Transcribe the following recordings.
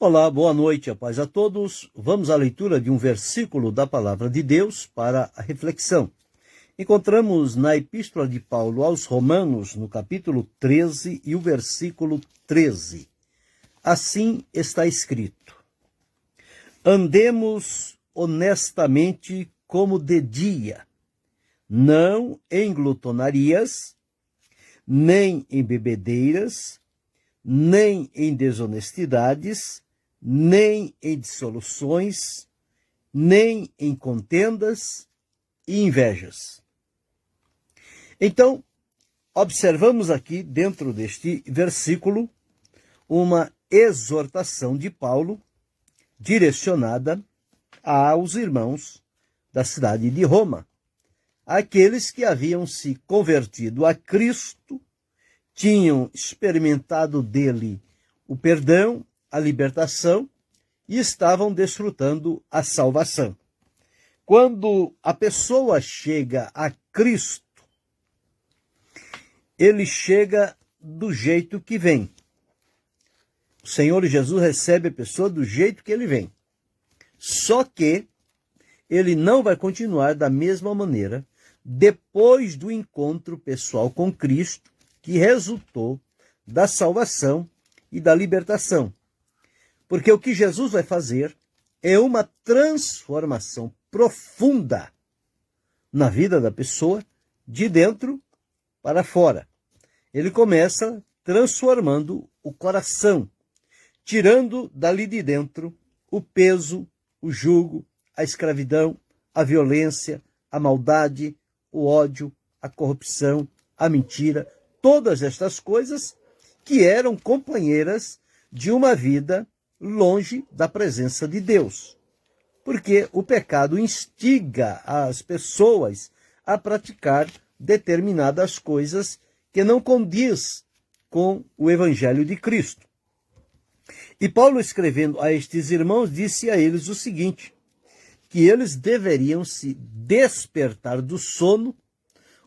Olá, boa noite, a paz a todos. Vamos à leitura de um versículo da Palavra de Deus para a reflexão. Encontramos na Epístola de Paulo aos Romanos, no capítulo 13 e o versículo 13. Assim está escrito: andemos honestamente como de dia, não em glutonarias, nem em bebedeiras, nem em desonestidades, nem em dissoluções, nem em contendas e invejas. Então, observamos aqui dentro deste versículo uma exortação de Paulo direcionada aos irmãos da cidade de Roma, aqueles que haviam se convertido a Cristo, tinham experimentado dele o perdão, a libertação e estavam desfrutando a salvação. Quando a pessoa chega a Cristo, ele chega do jeito que vem. O Senhor Jesus recebe a pessoa do jeito que ele vem. Só que ele não vai continuar da mesma maneira depois do encontro pessoal com Cristo, que resultou da salvação e da libertação. Porque o que Jesus vai fazer é uma transformação profunda na vida da pessoa, de dentro para fora. Ele começa transformando o coração, tirando dali de dentro o peso, o jugo, a escravidão, a violência, a maldade, o ódio, a corrupção, a mentira, todas estas coisas que eram companheiras de uma vida longe da presença de Deus. Porque o pecado instiga as pessoas a praticar determinadas coisas que não condiz com o Evangelho de Cristo. E Paulo, escrevendo a estes irmãos, disse a eles o seguinte, que eles deveriam se despertar do sono,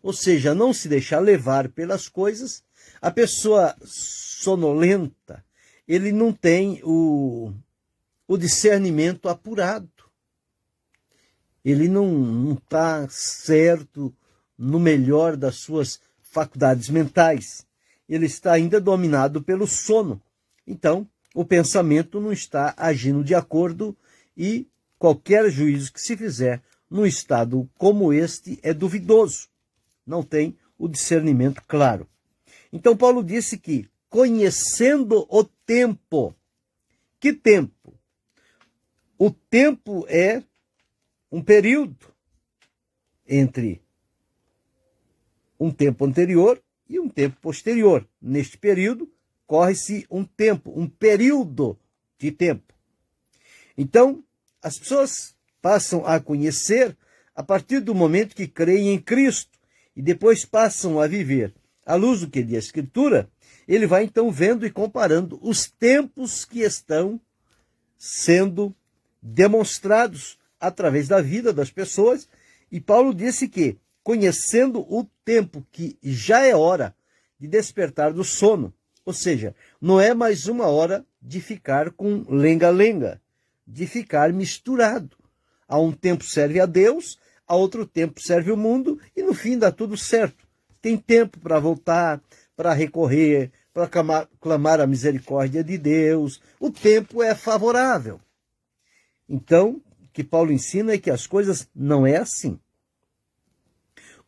ou seja, não se deixar levar pelas coisas. A pessoa sonolenta, ele não tem o discernimento apurado. Ele não está certo no melhor das suas faculdades mentais. Ele está ainda dominado pelo sono. Então, o pensamento não está agindo de acordo e qualquer juízo que se fizer num estado como este é duvidoso. Não tem o discernimento claro. Então, Paulo disse que, conhecendo o tempo. Que tempo? O tempo é um período entre um tempo anterior e um tempo posterior. Neste período, corre-se um tempo, um período de tempo. Então, as pessoas passam a conhecer a partir do momento que creem em Cristo e depois passam a viver. À luz do que diz a Escritura, ele vai então vendo e comparando os tempos que estão sendo demonstrados através da vida das pessoas. E Paulo disse que, conhecendo o tempo que já é hora de despertar do sono, ou seja, não é mais uma hora de ficar com lenga-lenga, de ficar misturado. A um tempo serve a Deus, a outro tempo serve o mundo e no fim dá tudo certo. Tem tempo para voltar, para recorrer, para clamar a misericórdia de Deus. O tempo é favorável. Então, o que Paulo ensina é que as coisas não é assim.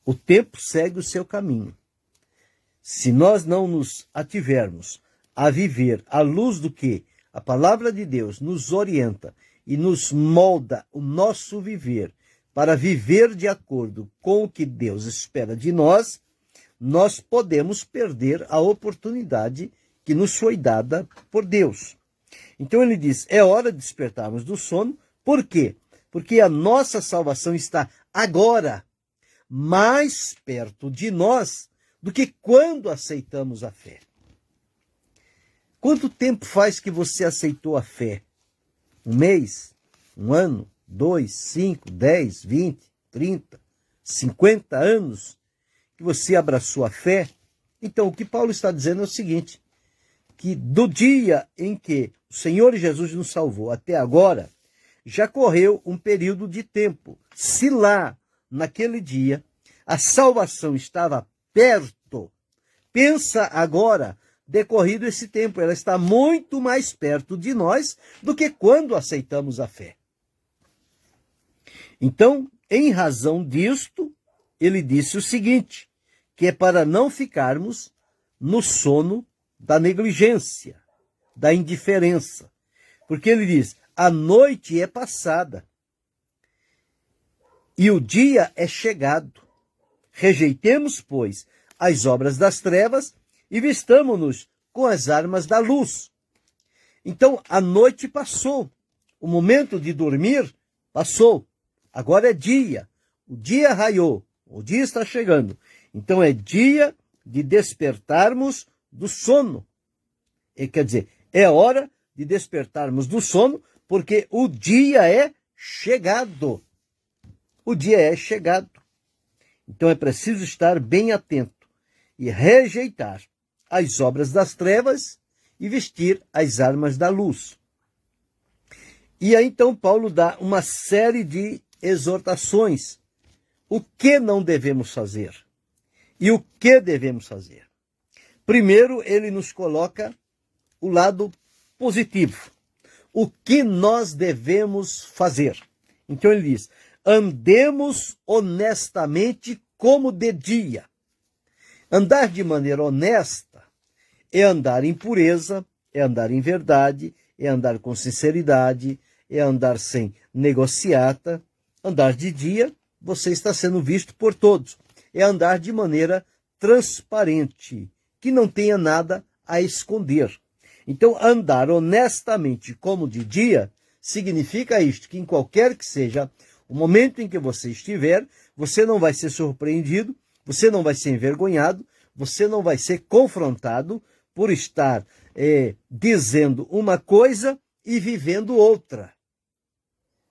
O tempo segue o seu caminho. Se nós não nos ativermos a viver à luz do que a palavra de Deus nos orienta e nos molda o nosso viver para viver de acordo com o que Deus espera de nós, nós podemos perder a oportunidade que nos foi dada por Deus. Então ele diz, é hora de despertarmos do sono. Por quê? Porque a nossa salvação está agora mais perto de nós do que quando aceitamos a fé. Quanto tempo faz que você aceitou a fé? Um mês? Um ano? 2, 5, 10, 20, 30, 50 anos que você abraçou a fé? Então, o que Paulo está dizendo é o seguinte, que do dia em que o Senhor Jesus nos salvou até agora, já correu um período de tempo. Se lá, naquele dia, a salvação estava perto, pensa agora, decorrido esse tempo, ela está muito mais perto de nós do que quando aceitamos a fé. Então, em razão disto, ele disse o seguinte, que é para não ficarmos no sono da negligência, da indiferença. Porque ele diz, a noite é passada e o dia é chegado. Rejeitemos, pois, as obras das trevas e vistamo-nos com as armas da luz. Então, a noite passou, o momento de dormir passou, agora é dia, o dia raiou, o dia está chegando. Então, é dia de despertarmos do sono. Quer dizer, é hora de despertarmos do sono, porque o dia é chegado. O dia é chegado. Então, é preciso estar bem atento e rejeitar as obras das trevas e vestir as armas da luz. E aí, então, Paulo dá uma série de exortações. O que não devemos fazer? E o que devemos fazer? Primeiro, ele nos coloca o lado positivo. O que nós devemos fazer? Então ele diz, andemos honestamente como de dia. Andar de maneira honesta é andar em pureza, é andar em verdade, é andar com sinceridade, é andar sem negociata. Andar de dia, você está sendo visto por todos. É andar de maneira transparente, que não tenha nada a esconder. Então, andar honestamente como de dia significa isto, que em qualquer que seja o momento em que você estiver, você não vai ser surpreendido, você não vai ser envergonhado, você não vai ser confrontado por estar dizendo uma coisa e vivendo outra.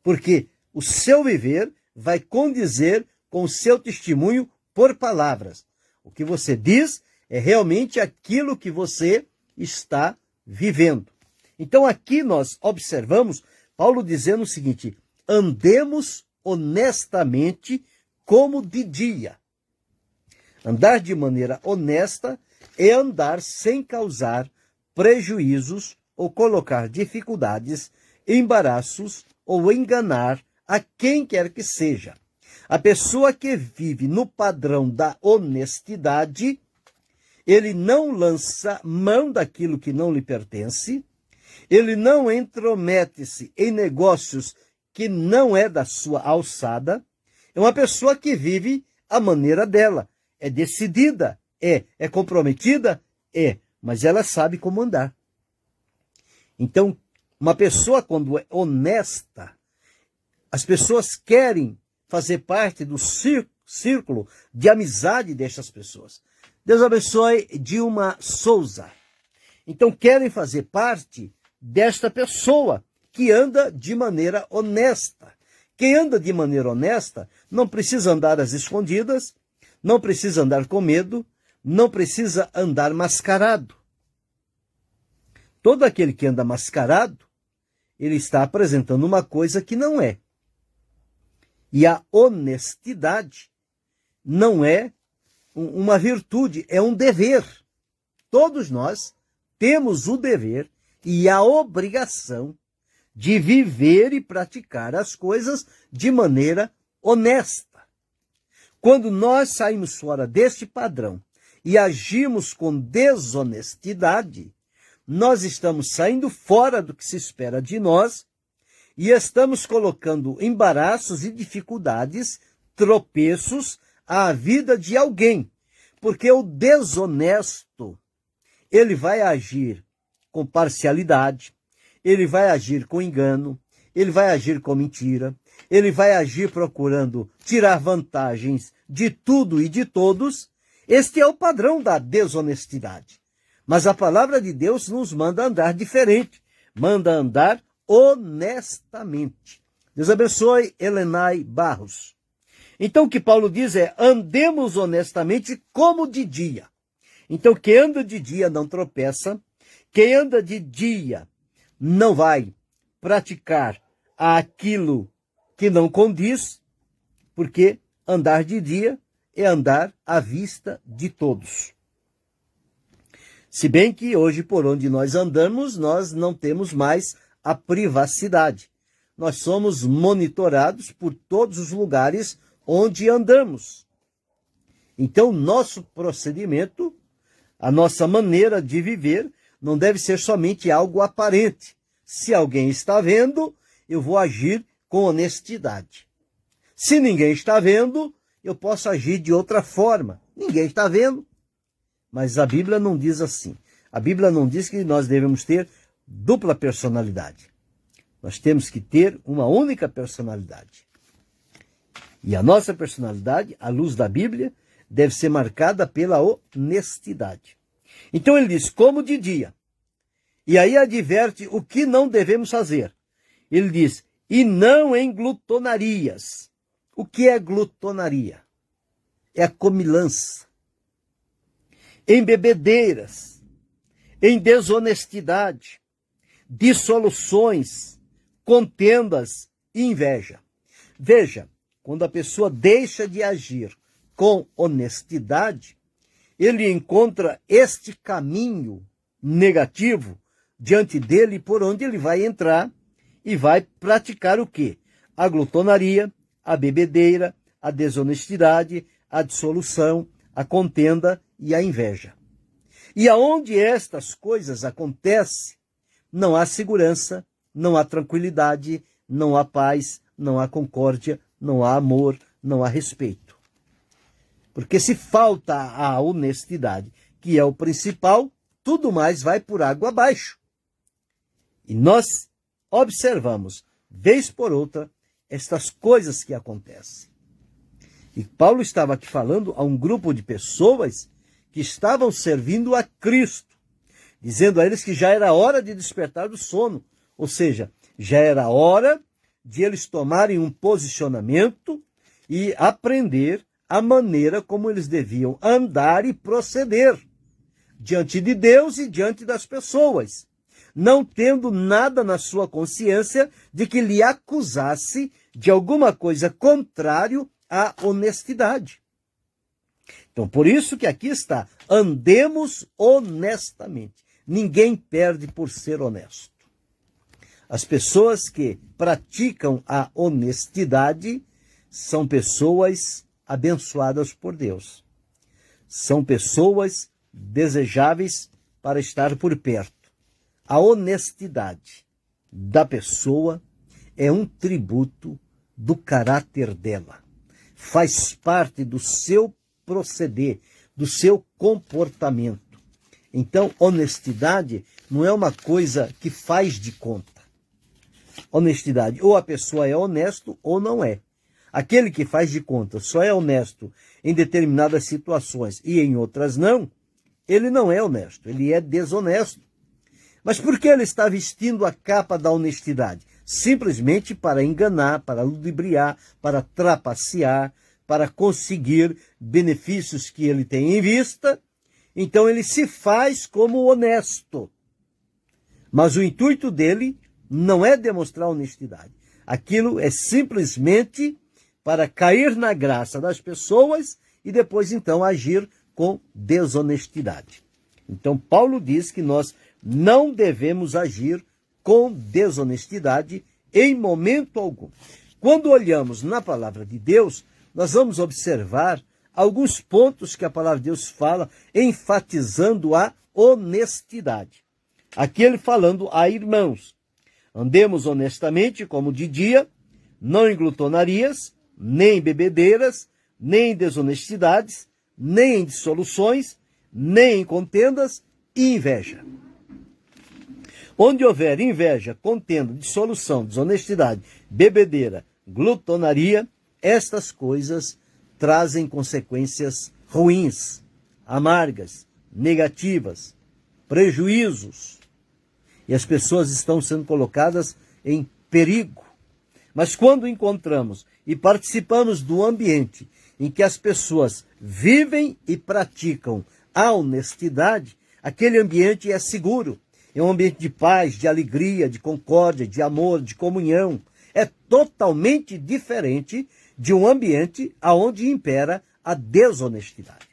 Porque o seu viver vai condizer com o seu testemunho por palavras. O que você diz é realmente aquilo que você está vivendo. Então aqui nós observamos Paulo dizendo o seguinte, andemos honestamente como de dia. Andar de maneira honesta é andar sem causar prejuízos ou colocar dificuldades, embaraços ou enganar a quem quer que seja. A pessoa que vive no padrão da honestidade, ele não lança mão daquilo que não lhe pertence, ele não intromete-se em negócios que não é da sua alçada, é uma pessoa que vive a maneira dela, é decidida, é comprometida, mas ela sabe como andar. Então, uma pessoa quando é honesta, as pessoas querem fazer parte do círculo de amizade destas pessoas. Deus abençoe Dilma Souza. Então, querem fazer parte desta pessoa que anda de maneira honesta. Quem anda de maneira honesta não precisa andar às escondidas, não precisa andar com medo, não precisa andar mascarado. Todo aquele que anda mascarado, ele está apresentando uma coisa que não é. E a honestidade não é uma virtude, é um dever. Todos nós temos o dever e a obrigação de viver e praticar as coisas de maneira honesta. Quando nós saímos fora deste padrão e agimos com desonestidade, nós estamos saindo fora do que se espera de nós e estamos colocando embaraços e dificuldades, tropeços à vida de alguém. Porque o desonesto, ele vai agir com parcialidade, ele vai agir com engano, ele vai agir com mentira, ele vai agir procurando tirar vantagens de tudo e de todos. Este é o padrão da desonestidade. Mas a palavra de Deus nos manda andar diferente, manda andar honestamente. Deus abençoe Helenay Barros. Então o que Paulo diz é, andemos honestamente como de dia. Então quem anda de dia não tropeça, quem anda de dia não vai praticar aquilo que não condiz, porque andar de dia é andar à vista de todos. Se bem que hoje, por onde nós andamos, nós não temos mais a privacidade. Nós somos monitorados por todos os lugares onde andamos. Então, nosso procedimento, a nossa maneira de viver, não deve ser somente algo aparente. Se alguém está vendo, eu vou agir com honestidade. Se ninguém está vendo, eu posso agir de outra forma. Ninguém está vendo. Mas a Bíblia não diz assim. A Bíblia não diz que nós devemos ter dupla personalidade. Nós temos que ter uma única personalidade. E a nossa personalidade, à luz da Bíblia, deve ser marcada pela honestidade. Então ele diz, como de dia. E aí adverte o que não devemos fazer. Ele diz, e não em glutonarias. O que é glutonaria? É a comilança. Em bebedeiras, em desonestidade, dissoluções, contendas e inveja. Veja, quando a pessoa deixa de agir com honestidade, ele encontra este caminho negativo diante dele por onde ele vai entrar e vai praticar o quê? A glutonaria, a bebedeira, a desonestidade, a dissolução, a contenda e a inveja. E aonde estas coisas acontecem, não há segurança, não há tranquilidade, não há paz, não há concórdia, não há amor, não há respeito. Porque se falta a honestidade, que é o principal, tudo mais vai por água abaixo. E nós observamos, vez por outra, estas coisas que acontecem. E Paulo estava aqui falando a um grupo de pessoas que estavam servindo a Cristo, dizendo a eles que já era hora de despertar do sono, ou seja, já era hora de eles tomarem um posicionamento e aprender a maneira como eles deviam andar e proceder diante de Deus e diante das pessoas, não tendo nada na sua consciência de que lhe acusasse de alguma coisa contrário à honestidade. Então, por isso que aqui está, andemos honestamente. Ninguém perde por ser honesto. As pessoas que praticam a honestidade são pessoas abençoadas por Deus. São pessoas desejáveis para estar por perto. A honestidade da pessoa é um tributo do caráter dela. Faz parte do seu proceder, do seu comportamento. Então, honestidade não é uma coisa que faz de conta. Honestidade, ou a pessoa é honesto ou não é. Aquele que faz de conta só é honesto em determinadas situações e em outras não, ele não é honesto, ele é desonesto. Mas por que ele está vestindo a capa da honestidade? Simplesmente para enganar, para ludibriar, para trapacear, para conseguir benefícios que ele tem em vista. Então ele se faz como honesto. Mas o intuito dele não é demonstrar honestidade. Aquilo é simplesmente para cair na graça das pessoas e depois então agir com desonestidade. Então Paulo diz que nós não devemos agir com desonestidade em momento algum. Quando olhamos na palavra de Deus, nós vamos observar alguns pontos que a palavra de Deus fala, enfatizando a honestidade. Aqui ele falando a irmãos, andemos honestamente como de dia, não em glutonarias, nem em bebedeiras, nem em desonestidades, nem em dissoluções, nem em contendas e inveja. Onde houver inveja, contenda, dissolução, desonestidade, bebedeira, glutonaria, estas coisas trazem consequências ruins, amargas, negativas, prejuízos. E as pessoas estão sendo colocadas em perigo. Mas quando encontramos e participamos do ambiente em que as pessoas vivem e praticam a honestidade, aquele ambiente é seguro. é um ambiente de paz, de alegria, de concórdia, de amor, de comunhão. É totalmente diferente de um ambiente onde impera a desonestidade.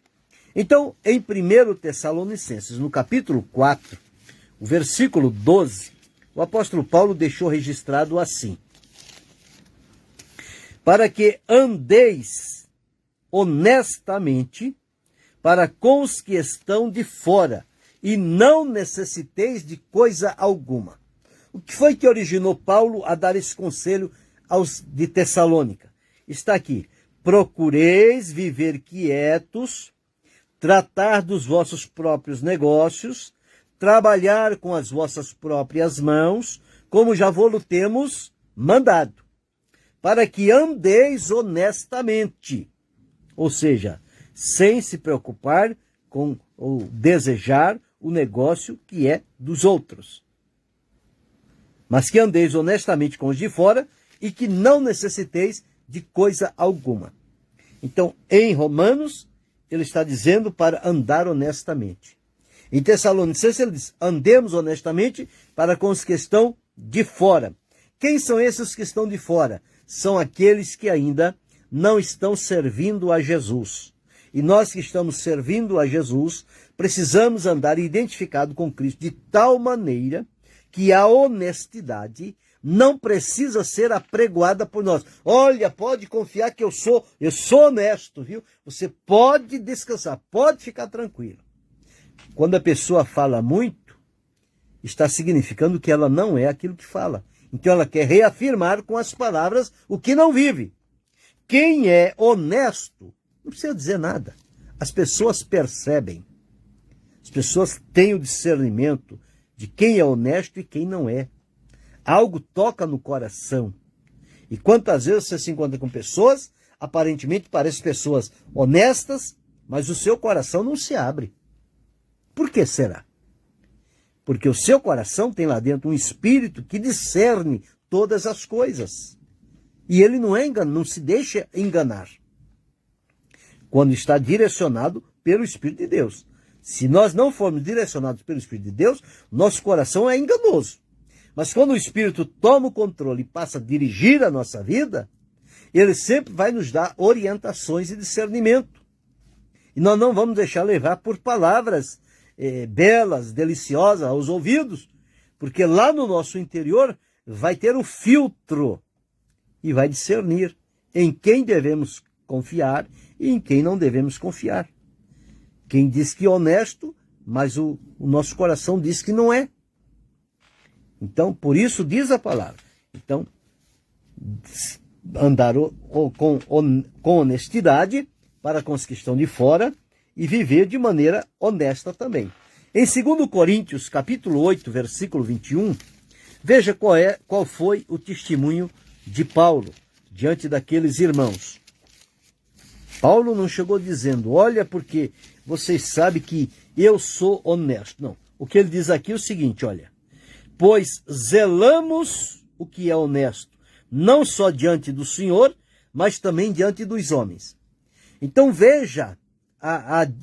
Então, em 1 Tessalonicenses, no capítulo 4, o versículo 12, o apóstolo Paulo deixou registrado assim: para que andeis honestamente para com os que estão de fora, e não necessiteis de coisa alguma. O que foi que originou Paulo a dar esse conselho aos de Tessalônica? Está aqui: procureis viver quietos, tratar dos vossos próprios negócios, trabalhar com as vossas próprias mãos, como já vos temos mandado, para que andeis honestamente, ou seja, sem se preocupar com ou desejar o negócio que é dos outros, mas que andeis honestamente com os de fora e que não necessiteis de coisa alguma. Então, em Romanos, ele está dizendo para andar honestamente. Em Tessalonicenses, ele diz: andemos honestamente para com os que estão de fora. Quem são esses que estão de fora? São aqueles que ainda não estão servindo a Jesus. E nós que estamos servindo a Jesus, precisamos andar identificado com Cristo de tal maneira que a honestidade não precisa ser apregoada por nós. Olha, pode confiar que eu sou honesto, viu? Você pode descansar, pode ficar tranquilo. Quando a pessoa fala muito, está significando que ela não é aquilo que fala. Então ela quer reafirmar com as palavras o que não vive. Quem é honesto não precisa dizer nada. As pessoas percebem. As pessoas têm o discernimento de quem é honesto e quem não é. Algo toca no coração. E quantas vezes você se encontra com pessoas, aparentemente parecem pessoas honestas, mas o seu coração não se abre. Por que será? Porque o seu coração tem lá dentro um espírito que discerne todas as coisas. E ele não se deixa enganar quando está direcionado pelo Espírito de Deus. Se nós não formos direcionados pelo Espírito de Deus, nosso coração é enganoso. Mas quando o Espírito toma o controle e passa a dirigir a nossa vida, ele sempre vai nos dar orientações e discernimento. E nós não vamos deixar levar por palavras belas, deliciosas aos ouvidos, porque lá no nosso interior vai ter o filtro e vai discernir em quem devemos confiar e em quem não devemos confiar. Quem diz que é honesto, mas o nosso coração diz que não é. Então, por isso diz a palavra. Então, andar com honestidade para com os que estão de fora e viver de maneira honesta também. Em 2 Coríntios, capítulo 8, versículo 21, veja qual foi o testemunho de Paulo diante daqueles irmãos. Paulo não chegou dizendo: olha, porque vocês sabem que eu sou honesto. Não. O que ele diz aqui é o seguinte: olha, pois zelamos o que é honesto, não só diante do Senhor, mas também diante dos homens. Então veja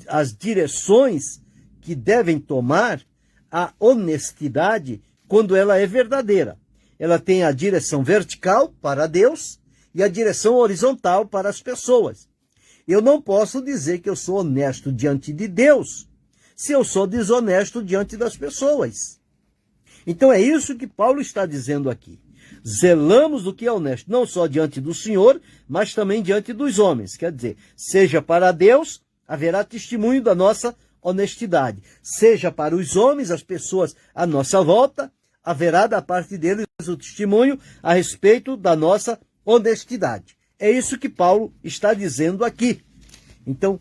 as direções que devem tomar a honestidade quando ela é verdadeira. Ela tem a direção vertical para Deus e a direção horizontal para as pessoas. Eu não posso dizer que eu sou honesto diante de Deus se eu sou desonesto diante das pessoas. Então é isso que Paulo está dizendo aqui. Zelamos do que é honesto, não só diante do Senhor, mas também diante dos homens. Quer dizer, seja para Deus, haverá testemunho da nossa honestidade. Seja para os homens, as pessoas à nossa volta, haverá da parte deles o testemunho a respeito da nossa honestidade. É isso que Paulo está dizendo aqui. Então,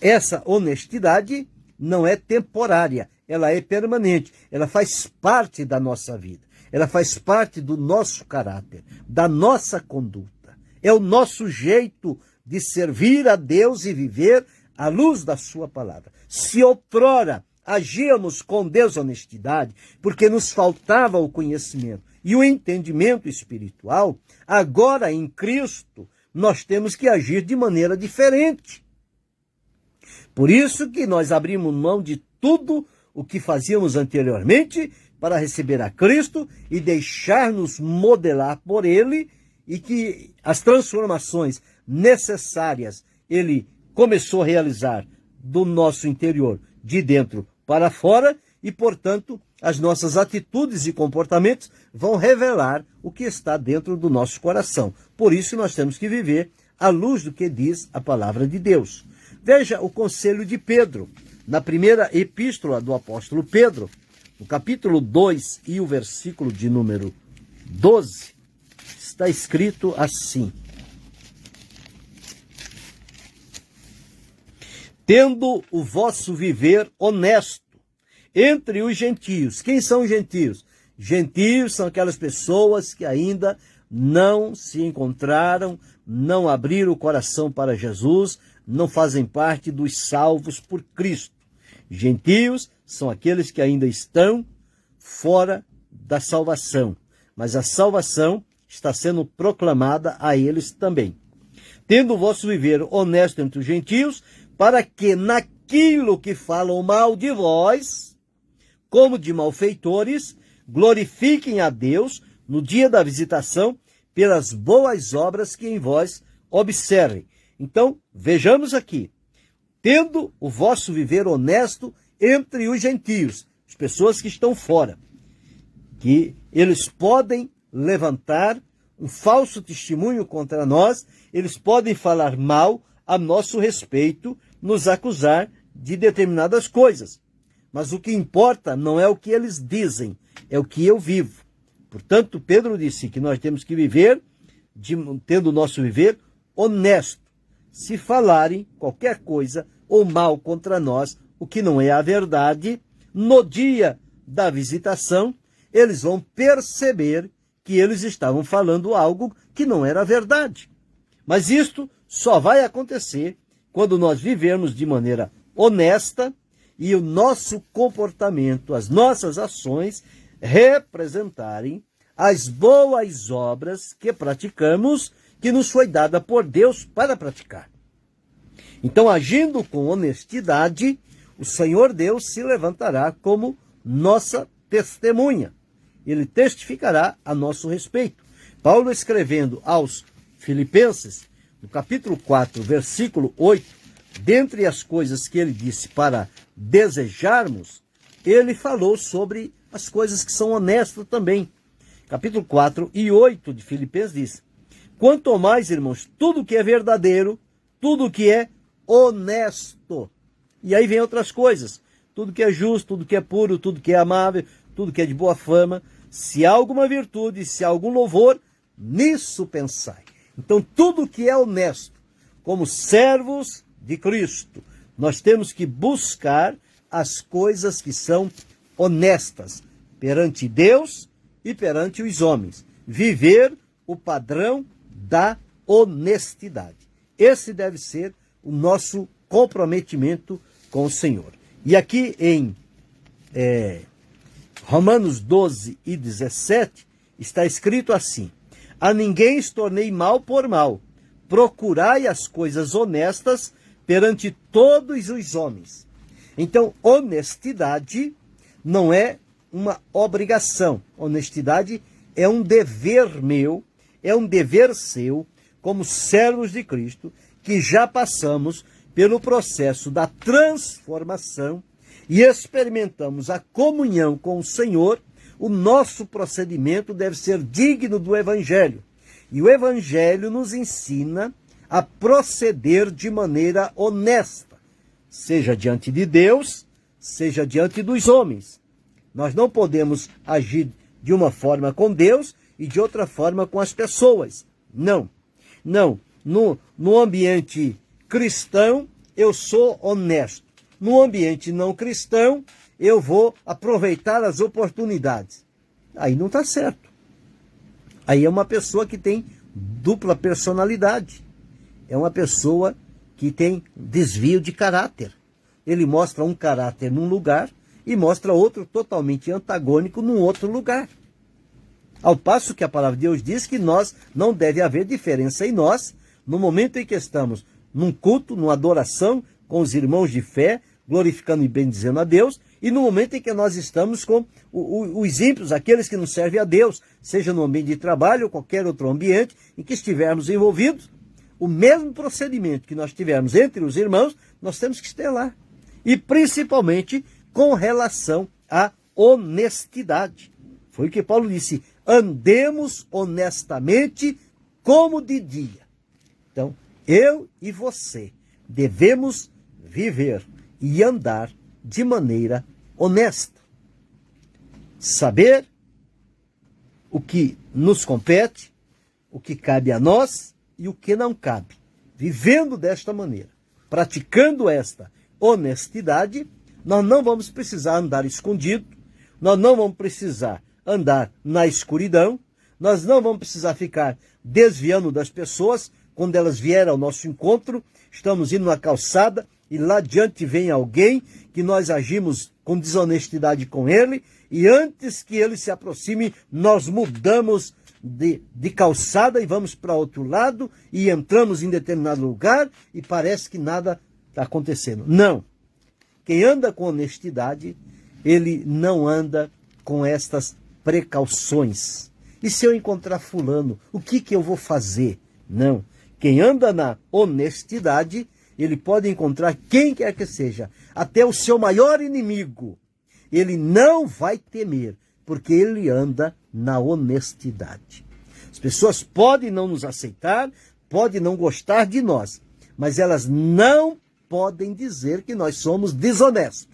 essa honestidade não é temporária, ela é permanente, ela faz parte da nossa vida, ela faz parte do nosso caráter, da nossa conduta. É o nosso jeito de servir a Deus e viver à luz da sua palavra. Se outrora agíamos com desonestidade, porque nos faltava o conhecimento e o entendimento espiritual, agora em Cristo nós temos que agir de maneira diferente. Por isso que nós abrimos mão de tudo o que fazíamos anteriormente para receber a Cristo e deixar-nos modelar por Ele, e que as transformações necessárias Ele começou a realizar do nosso interior, de dentro para fora, e, portanto, as nossas atitudes e comportamentos vão revelar o que está dentro do nosso coração. Por isso, nós temos que viver à luz do que diz a palavra de Deus. Veja o conselho de Pedro, na primeira epístola do apóstolo Pedro, no capítulo 2 e o versículo de número 12, está escrito assim: tendo o vosso viver honesto entre os gentios. Quem são os gentios? Gentios são aquelas pessoas que ainda não se encontraram, não abriram o coração para Jesus, não fazem parte dos salvos por Cristo. Gentios são aqueles que ainda estão fora da salvação, mas a salvação está sendo proclamada a eles também. Tendo o vosso viver honesto entre os gentios, para que naquilo que falam mal de vós, como de malfeitores, glorifiquem a Deus no dia da visitação pelas boas obras que em vós observem. Então, vejamos aqui, tendo o vosso viver honesto entre os gentios, as pessoas que estão fora, que eles podem levantar um falso testemunho contra nós, eles podem falar mal a nosso respeito, nos acusar de determinadas coisas. Mas o que importa não é o que eles dizem, é o que eu vivo. Portanto, Pedro disse que nós temos que viver, tendo o nosso viver honesto. Se falarem qualquer coisa ou mal contra nós, o que não é a verdade, no dia da visitação, eles vão perceber que eles estavam falando algo que não era verdade. Mas isto só vai acontecer quando nós vivermos de maneira honesta e o nosso comportamento, as nossas ações representarem as boas obras que praticamos, que nos foi dada por Deus para praticar. Então, agindo com honestidade, o Senhor Deus se levantará como nossa testemunha. Ele testificará a nosso respeito. Paulo, escrevendo aos Filipenses, no capítulo 4, versículo 8, dentre as coisas que ele disse para desejarmos, ele falou sobre as coisas que são honestas também. Capítulo 4 e 8 de Filipenses diz: quanto mais, irmãos, tudo que é verdadeiro, tudo que é honesto. E aí vem outras coisas. Tudo que é justo, tudo que é puro, tudo que é amável, tudo que é de boa fama. Se há alguma virtude, se há algum louvor, nisso pensai. Então, tudo que é honesto, como servos de Cristo, nós temos que buscar as coisas que são honestas perante Deus e perante os homens. Viver o padrão da honestidade. Esse deve ser o nosso comprometimento com o Senhor. E aqui em Romanos 12 e 17 está escrito assim: a ninguém tornei mal por mal, procurai as coisas honestas perante todos os homens. Então, honestidade não é uma obrigação. Honestidade é um dever meu, é um dever seu, como servos de Cristo, que já passamos pelo processo da transformação e experimentamos a comunhão com o Senhor. O nosso procedimento deve ser digno do Evangelho. E o Evangelho nos ensina a proceder de maneira honesta, seja diante de Deus, seja diante dos homens. Nós não podemos agir de uma forma com Deus e de outra forma com as pessoas. Não. No ambiente cristão, eu sou honesto. No ambiente não cristão, eu vou aproveitar as oportunidades. Aí não está certo. Aí é uma pessoa que tem dupla personalidade. É uma pessoa que tem desvio de caráter. Ele mostra um caráter num lugar e mostra outro totalmente antagônico num outro lugar. Ao passo que a palavra de Deus diz que não deve haver diferença em nós, no momento em que estamos num culto, numa adoração com os irmãos de fé, glorificando e bendizendo a Deus, e no momento em que nós estamos com os ímpios, aqueles que não servem a Deus, seja no ambiente de trabalho ou qualquer outro ambiente em que estivermos envolvidos, o mesmo procedimento que nós tivermos entre os irmãos, nós temos que ter lá. E principalmente com relação à honestidade. Foi o que Paulo disse: andemos honestamente como de dia. Então, eu e você devemos viver e andar de maneira honesta. Saber o que nos compete, o que cabe a nós e o que não cabe. Vivendo desta maneira, praticando esta honestidade, nós não vamos precisar andar escondido, nós não vamos precisar andar na escuridão, nós não vamos precisar ficar desviando das pessoas quando elas vierem ao nosso encontro. Estamos indo na calçada e lá adiante vem alguém que nós agimos com desonestidade com ele, e antes que ele se aproxime, nós mudamos de calçada e vamos para outro lado e entramos em determinado lugar e parece que nada está acontecendo. Não. Quem anda com honestidade, ele não anda com estas precauções. E se eu encontrar fulano, o que eu vou fazer? Não. Quem anda na honestidade, ele pode encontrar quem quer que seja, até o seu maior inimigo. Ele não vai temer, porque ele anda na honestidade. As pessoas podem não nos aceitar, podem não gostar de nós, mas elas não podem dizer que nós somos desonestos.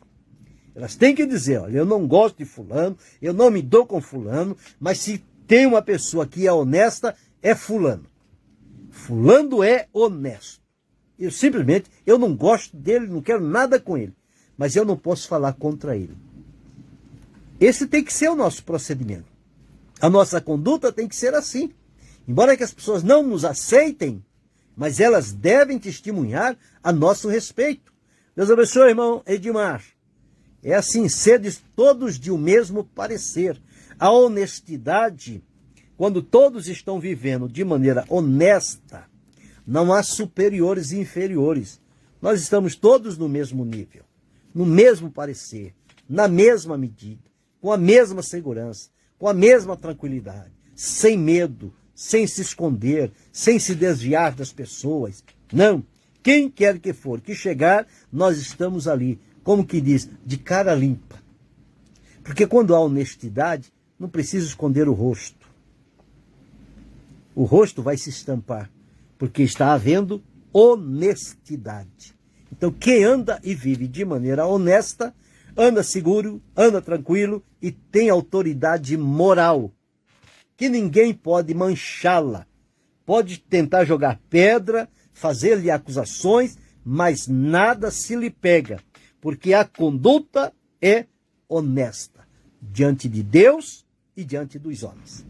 Elas têm que dizer: olha, eu não gosto de fulano, eu não me dou com fulano, mas se tem uma pessoa que é honesta, é fulano. Fulano é honesto. Eu não gosto dele, não quero nada com ele, mas eu não posso falar contra ele. Esse tem que ser o nosso procedimento. A nossa conduta tem que ser assim. Embora que as pessoas não nos aceitem, mas elas devem testemunhar a nosso respeito. Deus abençoe, irmão Edmar. É assim, sedes todos de um mesmo parecer. A honestidade, quando todos estão vivendo de maneira honesta, não há superiores e inferiores. Nós estamos todos no mesmo nível, no mesmo parecer, na mesma medida, com a mesma segurança, com a mesma tranquilidade, sem medo, sem se esconder, sem se desviar das pessoas. Não. Quem quer que for que chegar, nós estamos ali, como que diz, de cara limpa. Porque quando há honestidade, não precisa esconder o rosto. O rosto vai se estampar, porque está havendo honestidade. Então, quem anda e vive de maneira honesta, anda seguro, anda tranquilo e tem autoridade moral, que ninguém pode manchá-la. Pode tentar jogar pedra, fazer-lhe acusações, mas nada se lhe pega, porque a conduta é honesta diante de Deus e diante dos homens.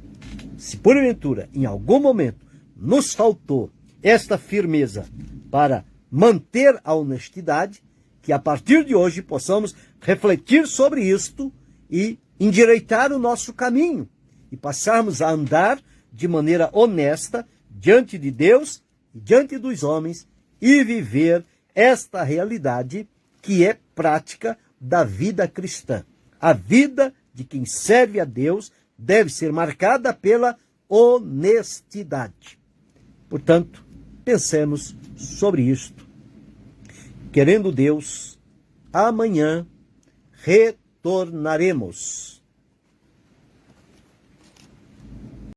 Se porventura, em algum momento, nos faltou esta firmeza para manter a honestidade, que a partir de hoje possamos refletir sobre isto e endireitar o nosso caminho e passarmos a andar de maneira honesta diante de Deus e diante dos homens e viver esta realidade que é prática da vida cristã. A vida de quem serve a Deus deve ser marcada pela honestidade. Portanto, pensemos sobre isto. Querendo Deus, amanhã retornaremos.